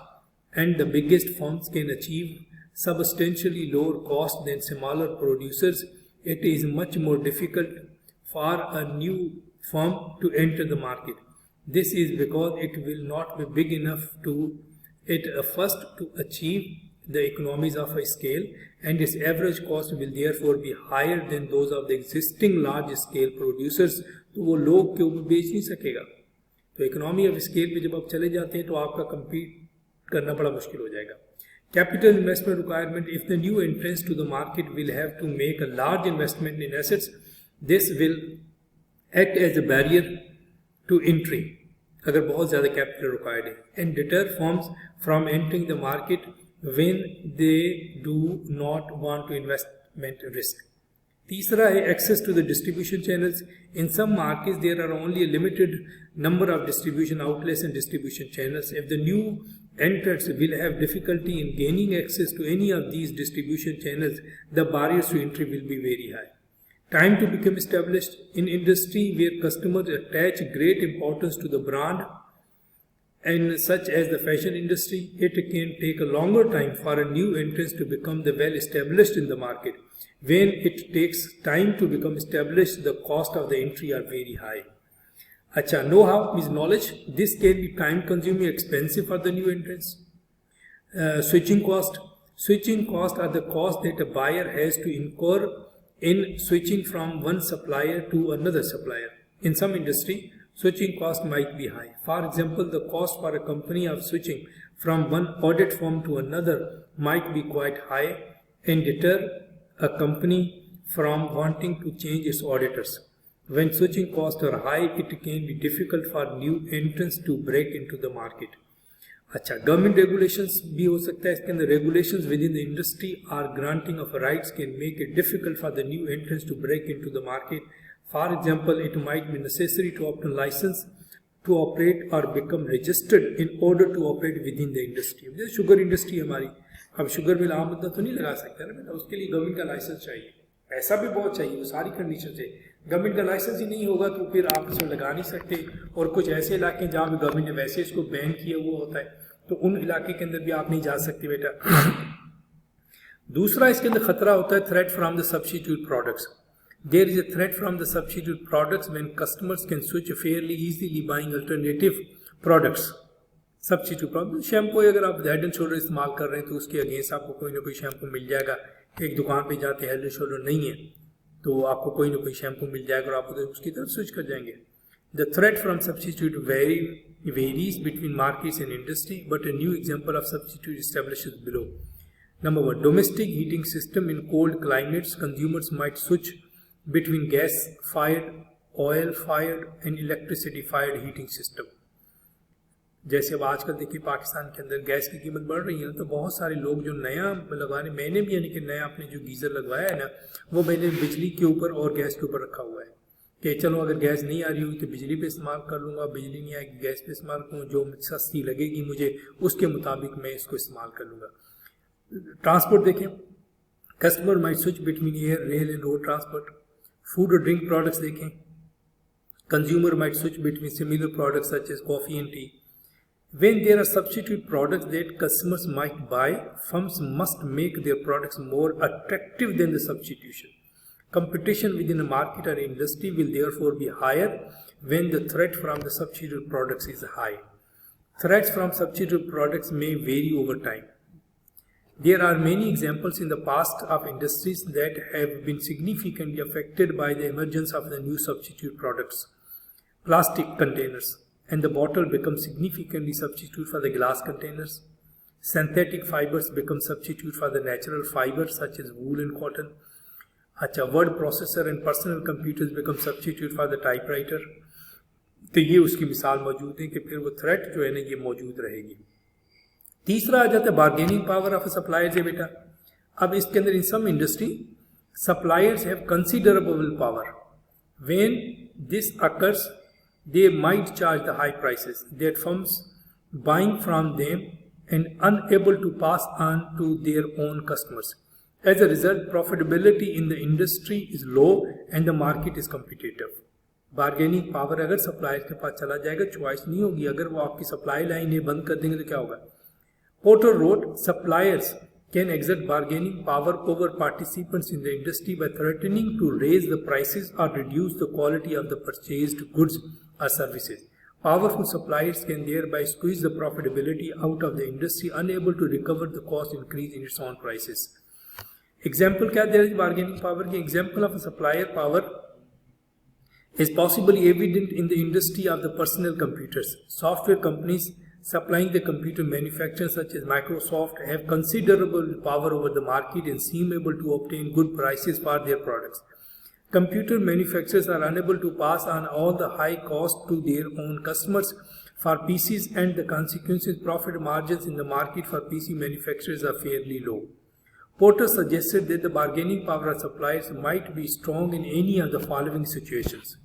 and the biggest firms can achieve substantially lower cost than smaller producers, it is much more difficult for a new firm to enter the market. This is because it will not be big enough to achieve the economies of a scale, and its average cost will therefore be higher than those of the existing large scale producers. तो वो लोग क्यों बेच नहीं सकेगा. तो economy of scale पे जब आप चले जाते हैं तो आपका compete करना बड़ा मुश्किल हो जाएगा. Capital investment requirement. If the new entrants to the market will have to make a large investment in assets, this will act as a barrier to entry अगर बहुत ज़्यादा कैपिटल रिक्वायर्ड है, and deter firms from entering the market when they do not want to investment risk. तीसरा है access to the distribution channels. In some markets there are only a limited number of distribution outlets and distribution channels. If the new entrants will have difficulty in gaining access to any of these distribution channels, the barriers to entry will be very high. Time to become established. In industry where customers attach great importance to the brand, and such as the fashion industry, it can take a longer time for a new entrant to become the well established in the market. When it takes time to become established, the cost of the entry are very high. अच्छा, know-how is knowledge. This can be time-consuming, expensive for the new entrants. Switching cost. Switching costs are the cost that a buyer has to incur in switching from one supplier to another supplier. In some industry, switching cost might be high. For example, the cost for a company of switching from one audit firm to another might be quite high and deter a company from wanting to change its auditors. When switching costs are high, it can be difficult for new entrants to break into the market. अच्छा, government regulations भी हो सकता है इसके अंदर। Regulations within the industry or granting of rights can make it difficult for the new entrants to break into the market. For example, it might be necessary to obtain licence to operate or become registered in order to operate within the industry. जैसे sugar industry हमारी, अब sugar mill आम बंदा तो नहीं लगा सकता ना बेटा, उसके लिए गवर्नमेंट का लाइसेंस चाहिए, पैसा भी बहुत चाहिए, वो सारी कंडीशन है। गवर्नमेंट का लाइसेंस ही नहीं होगा तो फिर आप इसमें लगा नहीं सकते। और कुछ ऐसे इलाके जहाँ पे गवर्नमेंट ने वैसे इसको बैन किया हुआ होता है, तो उन इलाके के अंदर भी आप नहीं जा सकते बेटा। दूसरा इसके अंदर खतरा होता है threat from the substitute products. There is a threat from the substitute products when customers can switch fairly easily buying alternative products. Substitute product, shampoo अगर आप हेड एंड शोल्डर इस्तेमाल कर रहे हैं तो उसके अगेंस्ट आपको कोई ना कोई शैम्पू मिल जाएगा। एक दुकान पे जाते हेड एंड शोल्डर नहीं है तो आपको कोई ना कोई शैम्पू मिल जाएगा और आप उसकी तरफ स्विच कर जाएंगे। The threat from substitute varies between markets and industry, but a new example of substitute establishes below. Number 1, domestic heating system. In cold climates, consumers might switch between gas-fired, oil-fired and electricity-fired heating system. जैसे अब आजकल देखिए पाकिस्तान के अंदर gas की कीमत बढ़ रही है, तो बहुत सारे लोग जो नया लगवाने, मैंने भी यानी कि नया अपने जो गीज़र लगवाया है ना, वो मैंने बिजली के ऊपर और गैस के ऊपर रखा हुआ है कि चलो अगर गैस नहीं आ रही हुई तो बिजली पे इस्तेमाल कर लूँगा, बिजली नहीं आएगी गैस पे इस्तेमाल करूँ, जो सस्ती लगेगी मुझे उसके मुताबिक मैं इसको इस्तेमाल कर लूँगा। ट्रांसपोर्ट देखें, customer might switch between air, rail and road transport. Food और ड्रिंक प्रोडक्ट्स देखें, consumer might switch between similar products such as coffee and tea. When there are substitute products that customers might buy, firms must make their products more attractive than the substitution. Competition within a market or industry will therefore be higher when the threat from the substitute products is high. Threats from substitute products may vary over time. There are many examples in the past of industries that have been significantly affected by the emergence of the new substitute products. Plastic containers and the bottle become significantly substitute for the glass containers. Synthetic fibers become substitute for the natural fibers such as wool and cotton. अच्छा, word processor and personal computers become substitute for the typewriter. तो ये उसकी मिसाल मौजूद है कि फिर वो थ्रेट जो है ना ये मौजूद रहेगी। तीसरा आ जाता है बार्गेनिंग पावर ऑफ सप्लायर्स है बेटा। अब इसके अंदर in some industry suppliers have considerable power. When this occurs they might charge the high prices that firms buying from them and unable to pass on to their own customers. As a result, profitability in the industry is low and the market is competitive. Bargaining power अगर supplier के पास चला जाएगा, choice नहीं होगी। अगर वो आपकी supply line ये बंद कर देंगे तो क्या होगा? Porter wrote, suppliers can exert bargaining power over participants in the industry by threatening to raise the prices or reduce the quality of the purchased goods or services. Powerful suppliers can thereby squeeze the profitability out of the industry, unable to recover the cost increase in its own prices. Example क्या दे रही है bargaining power की? Example of a supplier power is possibly evident in the industry of the personal computers. Software companies supplying the computer manufacturers such as Microsoft have considerable power over the market and seem able to obtain good prices for their products. Computer manufacturers are unable to pass on all the high cost to their own customers for PCs, and the consequences profit margins in the market for PC manufacturers are fairly low. Porter suggested that the bargaining power of suppliers might be strong in any of the following situations.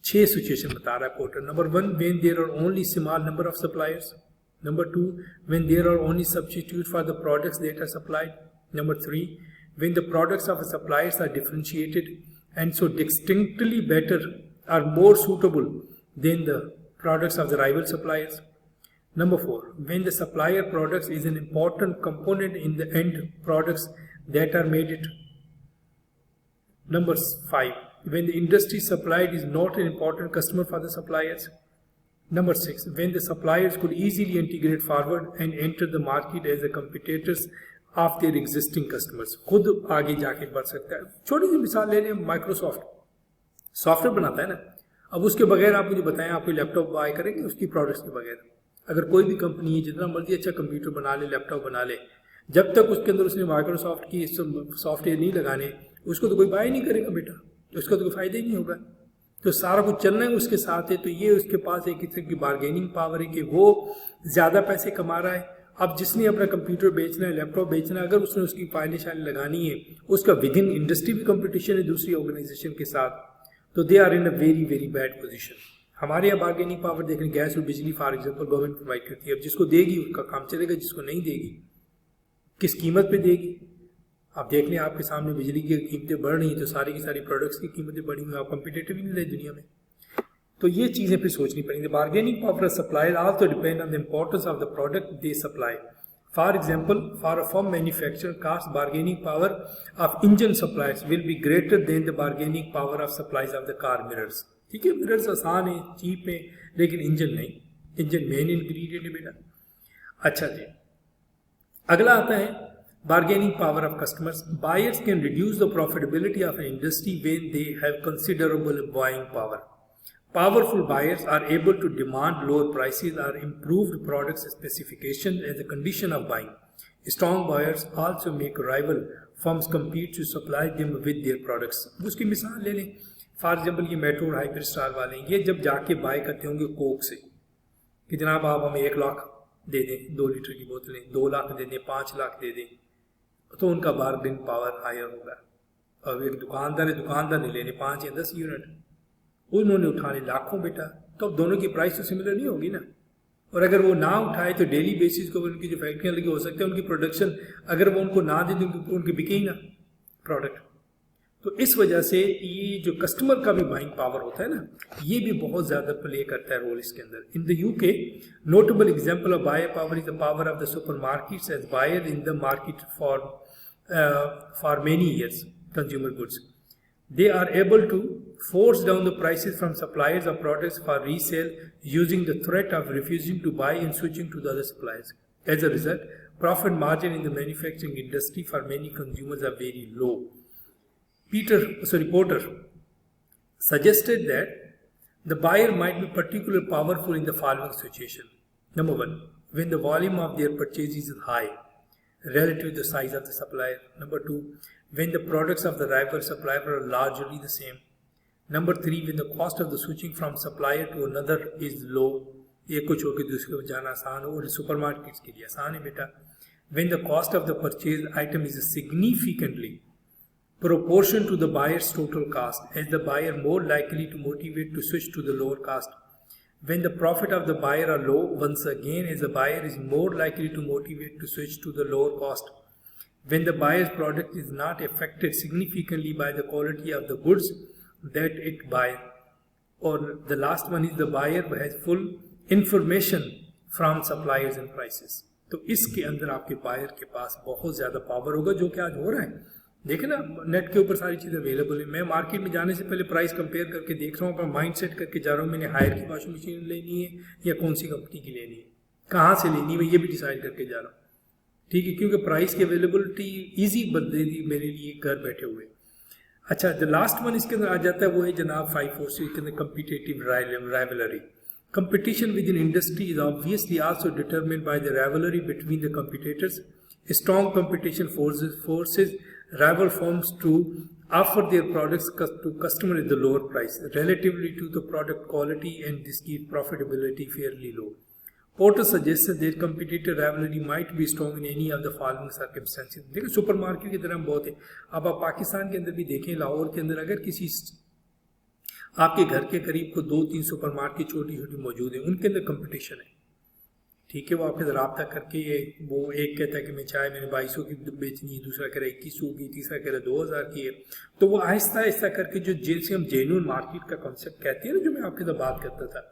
6 situation बता रहा है porter. Number 1, when there are only small number of suppliers. Number 2, when there are only substitute for the products that are supplied. Number 3, when the products of the suppliers are differentiated and so distinctly better or more suitable than the products of the rival suppliers. Number 4, when the supplier products is an important component in the end products that are made it. Number 5, when the industry supplied is not an important customer for the suppliers. Number 6, when the suppliers could easily integrate forward and enter the market as the competitors of their existing customers. खुद आगे जाके बढ़ सकता है। छोटी सी मिसाल ले लें, माइक्रोसॉफ्ट सॉफ्टवेयर बनाता है ना, अब उसके बगैर आप मुझे बताएं आप कोई लैपटॉप बाय करेंगे उसकी प्रोडक्ट्स के बगैर? अगर कोई भी कंपनी है जितना मर्जी अच्छा कंप्यूटर बना ले, लैपटॉप बना ले, जब तक उसके अंदर उसने माइक्रोसॉफ्ट की सॉफ्टवेयर नहीं लगाने उसको तो कोई बाय नहीं करेगा बेटा, उसका तो कोई फायदा ही नहीं होगा। तो सारा कुछ चलना है उसके साथ है, तो ये उसके पास एक किस्म की बार्गेनिंग पावर है कि वो ज़्यादा पैसे कमा रहा है। अब जिसने अपना कंप्यूटर बेचना है, लैपटॉप बेचना है, अगर उसने उसकी फाइलें शाइलें लगानी है, उसका विद इन इंडस्ट्री भी कंपटीशन है दूसरी ऑर्गेनाइजेशन के साथ, तो they are in a very very bad position. हमारे यहाँ बार्गेनिंग पावर देख रहे, गैस और बिजली फॉर एग्जांपल गवर्नमेंट प्रोवाइड करती है, अब जिसको देगी उसका काम चलेगा, जिसको नहीं देगी किस कीमत पे देगी। आप देख लें आपके सामने बिजली की कीमतें बढ़ रही हैं, तो सारी की सारी प्रोडक्ट्स की कीमतें बढ़ी हुई, आप कम्पिटेटिव ही नहीं रहे दुनिया में। तो ये चीज़ें फिर सोचनी पड़ेंगी। Bargaining power of supplier also depend on the importance of the product they supply. For example, for a firm manufacture कास्ट bargaining power of engine suppliers will be greater than the bargaining power of supplies of the car mirrors. ठीक है, mirrors आसान है, cheap है, लेकिन engine नहीं, engine main ingredient है बेटा। अच्छा जी, अगला आता है bargaining power of customers. Buyers can reduce the profitability of an industry when they have considerable buying power. Powerful buyers are able to demand lower prices or improved product specifications as a condition of buying. Strong buyers also make rival firms compete to supply them with their products. उसकी मिसाल ले लें, for example ये metro और hyper star वाले, ये जब जाके बाय करते होंगे कोक से कि जनाब आप हमें 1 लाख दे दें 2 लीटर की बोतलें, 2 लाख दे दें, 5 लाख दे दें, तो उनका बार्गेन पावर हायर होगा। और एक दुकानदार है, दुकानदार ने लेने 5 या 10 यूनिट, उन्होंने उठाने लाखों बेटा, तो अब दोनों की प्राइस तो सिमिलर नहीं होगी ना। और अगर वो ना उठाए तो डेली बेसिस को उनकी जो फैक्ट्रियाँ लगी, हो सकता है उनकी प्रोडक्शन अगर वो उनको ना दे तो उनकी बिके ही ना प्रोडक्ट। तो इस वजह से ये जो कस्टमर का भी बाइंग पावर होता है ना, ये भी बहुत ज़्यादा प्ले करता है रोल इसके अंदर। In the UK notable example of buyer power is the power of the supermarkets as buyer in the market for many years consumer goods. They are able to force down the prices from suppliers of products for resale using the threat of refusing to buy and switching to the other suppliers. As a result, profit margin in the manufacturing industry for many consumers are very low. Porter suggested that the buyer might be particularly powerful in the following situation. Number 1, when the volume of their purchases is high relative to the size of the supplier. Number 2, when the products of the rival supplier are largely the same. Number 3, when the cost of the switching from supplier to another is low. एक को छोड़ के दूसरे को जाना आसान हो, और सुपरमार्केट्स के लिए आसान है बेटा. When the cost of the purchased item is significantly proportion to the buyer's total cost, as the buyer more likely to motivate to switch to the lower cost. When the profit of the buyer are low, once again, as the buyer is more likely to motivate to switch to the lower cost. When the buyer's product is not affected significantly by the quality of the goods that it buys. Or the last one is the buyer has full information from suppliers and prices. तो इसके अंदर आपके buyer के पास बहुत ज़्यादा power होगा, जो कि आज हो रहा है. देखें ना, नेट के ऊपर सारी चीज़ें अवेलेबल है. मैं मार्केट में जाने से पहले प्राइस कंपेयर करके देख रहा हूँ, अपना माइंड सेट करके जा रहा हूँ, मैंने हायर की वॉशिंग मशीन लेनी है या कौन सी कंपनी की लेनी है, कहाँ से लेनी है, मैं ये भी डिसाइड करके जा रहा हूँ. ठीक है, क्योंकि प्राइस की अवेलेबिलिटी ईजी बदले दी मेरे लिए घर बैठे हुए. अच्छा, द लास्ट वन इसके अंदर आ जाता है, वो है जनाब 546 के अंदर competitive rivalry. Competition within industry is obviously also determined by the rivalry between the competitors. Strong competition forces rival firms to offer their products to customers at the lower price relatively to the product quality, and this keeps profitability fairly low. Porter suggests that competitor rivalry might be strong in any of the following circumstances. देखो supermarket की तरह बहुत है. अब आप पाकिस्तान के अंदर भी देखें, लाहौर के अंदर अगर किसी आपके घर के करीब को 2-3 सुपरमार्केट छोटी छोटी मौजूद है, उनके अंदर कंपटीशन है. ठीक है, वो आपके रब्ता करके वो एक कहता है कि मैं चाय मैंने 2200 की बेचनी है, दूसरा कह रहा है 2100 की, तीसरा कह रहा है 2000 की है. तो वो आहिस्ता आहिस्ता करके जो जैसे हम जेन्युइन मार्केट का कॉन्सेप्ट कहते हैं ना, जो मैं आपके साथ बात करता था,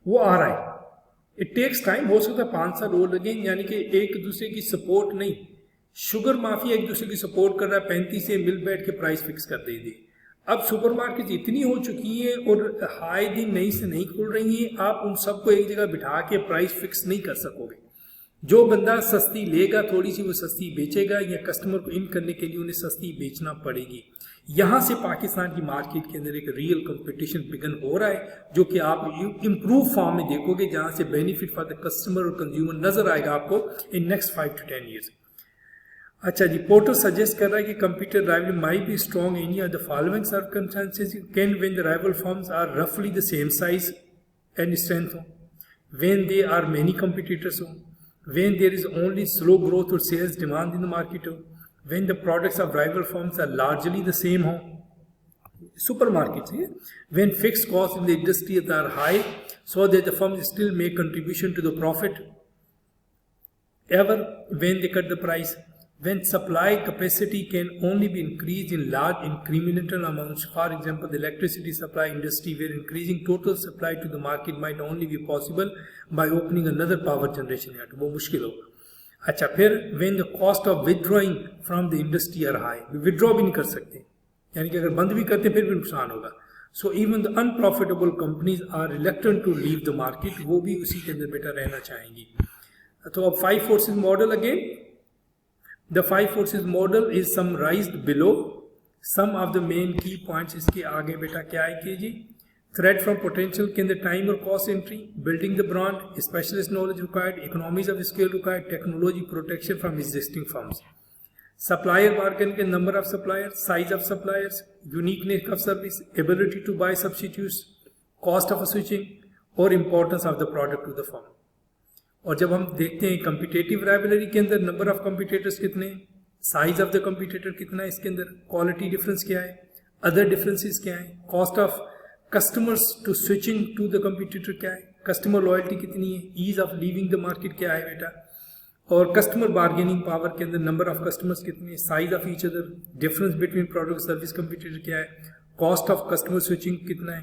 वो आ रहा है. इट टेक्स टाइम, हो सकता है 5 साल और लगे. यानी कि एक दूसरे की सपोर्ट नहीं, शुगर माफिया एक दूसरे की सपोर्ट कर रहा है, 35 से मिल बैठ के प्राइस फिक्स कर दे दी. अब सुपरमार्केट इतनी हो चुकी है और हाई दिन नई से नहीं खुल रही है, आप उन सबको एक जगह बिठा के प्राइस फिक्स नहीं कर सकोगे. जो बंदा सस्ती लेगा थोड़ी सी, वो सस्ती बेचेगा, या कस्टमर को इन करने के लिए उन्हें सस्ती बेचना पड़ेगी. यहाँ से पाकिस्तान की मार्केट के अंदर एक रियल कंपटीशन बिगन हो रहा है, जो कि आप इम्प्रूव फॉर्म में देखोगे, जहाँ से बेनिफिट फॉर द कस्टमर और कंज्यूमर नजर आएगा आपको इन नेक्स्ट 5 to 10 years. अच्छा जी, पोर्टर सजेस्ट कर रहा है कि computer rival might be strong in the following circumstances can when the rival firms are रफली the same size and strength हो, when they are many competitors हो, when there is only slow growth or sales demand in the market हो, when the products of rival firms are largely the same हो, supermarkets here, when fixed costs in the industry are high so that the firms still make contribution to the profit, ever when they cut the price, when supply capacity can only be increased in large incremental amounts, for example the electricity supply industry where increasing total supply to the market might only be possible by opening another power generation unit, वो मुश्किल होगा. अच्छा, फिर when the cost of withdrawing from the industry are high, withdraw भी नहीं कर सकते, यानी कि अगर बंद भी करते फिर भी नुकसान होगा. So even the unprofitable companies are reluctant to leave the market, वो भी उसी के अंदर बेटा रहना चाहेंगी. तो अब 5 forces model again, the 5 forces model is summarised below. Some of the main key points इसके आगे बेटा क्या है कि जी, थ्रेट फ्रॉम पोटेंशियल के अंदर टाइम और cost entry, building the brand, specialist knowledge required, economies of scale required, technology protection from existing firms, supplier bargain के number of suppliers, size of suppliers, uniqueness of service, ability to buy substitutes, cost of switching और importance of the product to the firm. और जब हम देखते हैं competitive rivalry के अंदर number of competitors कितने, size of the competitor कितना है इसके अंदर, quality difference क्या है, other differences क्या है, cost of customers to switching to the competitor क्या है, customer loyalty कितनी है, ease of leaving the market क्या है बेटा, और कस्टमर बार्गेनिंग पावर के अंदर नंबर ऑफ कस्टमर्स कितने, size of each other, difference between product service competitor क्या है, कॉस्ट ऑफ कस्टमर स्विचिंग कितना है,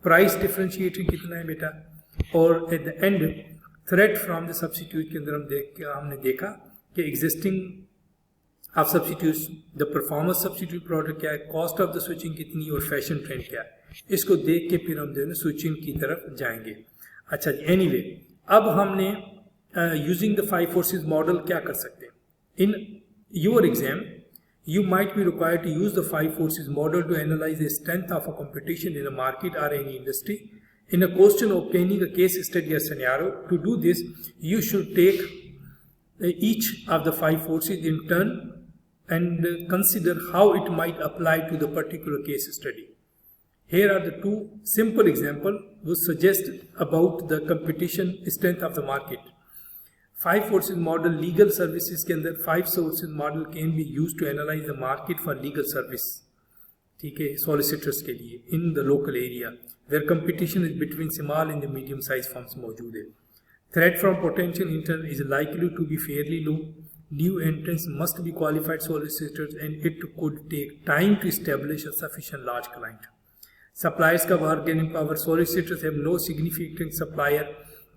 प्राइस डिफरेंशिएटिंग कितना है बेटा, और at the end threat from the substitute के अंदर हमने देखा कि existing of substitutes, the performance substitute product क्या है, कॉस्ट ऑफ द स्विचिंग कितनी और फैशन ट्रेंड क्या है. इसको देख के फिर हम जो है स्विचिंग की तरफ जाएंगे. अच्छा जी, एनीवे अब हमने using the 5 forces model क्या कर सकते हैं. In your exam you might be required to use the 5 forces model to analyze the strength of a competition in a market or any industry. In a question obtaining a case study or scenario, to do this you should take each of the 5 forces in turn and consider how it might apply to the particular case study. Here are the 2 simple examples which suggest about the competition strength of the market. 5 forces model legal services के अंदर 5 sources model can be used to analyze the market for legal service, ठीक है, solicitors के लिए in the local area where competition is between small and the medium sized firms मौजूद है. Threat from potential intern is likely to be fairly low. New entrants must be qualified solicitors and it could take time to establish a sufficient large client. Suppliers का bargaining power, solicitors have no significant supplier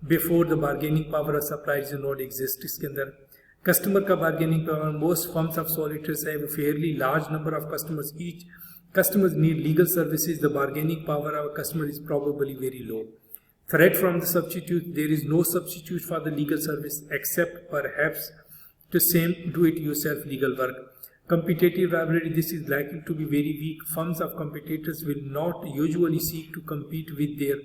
before the bargaining power of suppliers do not exist. इसके अंदर customer का bargaining power, most firms of solicitors have a fairly large number of customers each. Customers need legal services. The bargaining power of a customer is probably very low. Threat from the substitute, there is no substitute for the legal service except perhaps to same do-it-yourself legal work. Competitive rivalry, this is likely to be very weak. Firms of competitors will not usually seek to compete with their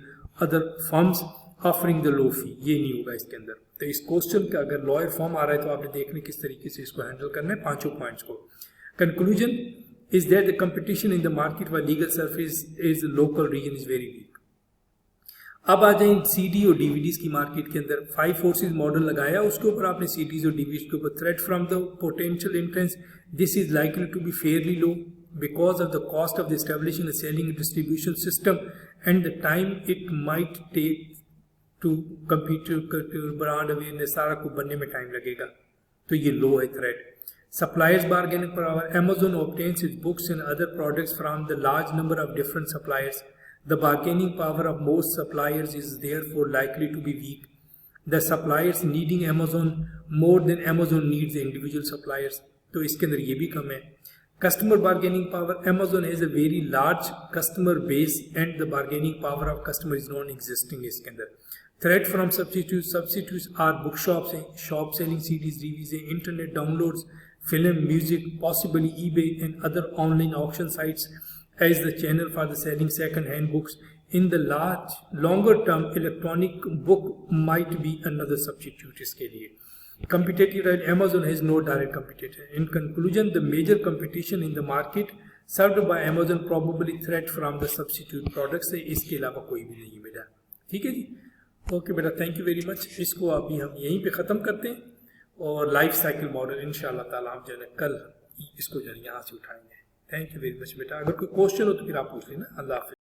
other firms offering the low fee, ये नहीं होगा इसके अंदर. तो इस question का अगर lawyer form आ रहा है तो आपने देखने किस तरीके से इसको हैंडल करना है 5 पॉइंट्स को. Conclusion is that the competition in the market for legal service is local region is very weak. अब आ जाए सीडी और डीवीडीज की मार्केट के अंदर. 5 फोर्सेज मॉडल लगाया, उसके ऊपर आपने सीडीज और डीवीडीज के ऊपर threat from the potential entrants, this is likely to be fairly low because of the cost of the establishing a selling and distribution system and the time it might take to computer brand awareness सारा कुछ बनने में time लगेगा, तो ये लो है threat. Suppliers bargaining power, Amazon obtains its books and other products from the large number of different suppliers. The bargaining power of most suppliers is therefore likely to be weak. The suppliers needing Amazon more than Amazon needs the individual suppliers, तो इसके अंदर ये भी कम है. Customer bargaining power, Amazon has a very large customer base and the bargaining power of customer is non-existing इसके अंदर. Threat from substitutes are bookshops हैं, shop selling CDs, DVDs हैं, internet downloads, film, music, possibly eBay and other online auction sites as the channel for the selling second-hand books. In the longer term, electronic book might be another substitute इसके लिए. competitive, right? Amazon has no direct competitor. In conclusion, the major competition in the market served by Amazon probably threat from the substitute products है, इसके अलावा कोई भी नहीं बेटा। ठीक है जी, ओके बेटा, थैंक यू वेरी मच। इसको अभी हम यहीं पे ख़त्म करते हैं और लाइफ साइकिल मॉडल इंशाल्लाह ताला हम जो है कल इसको जो है यहाँ से उठाएंगे। थैंक यू वेरी मच बेटा। अगर कोई क्वेश्चन हो तो फिर आप पूछ लेना। अल्लाह हाफ़िज़।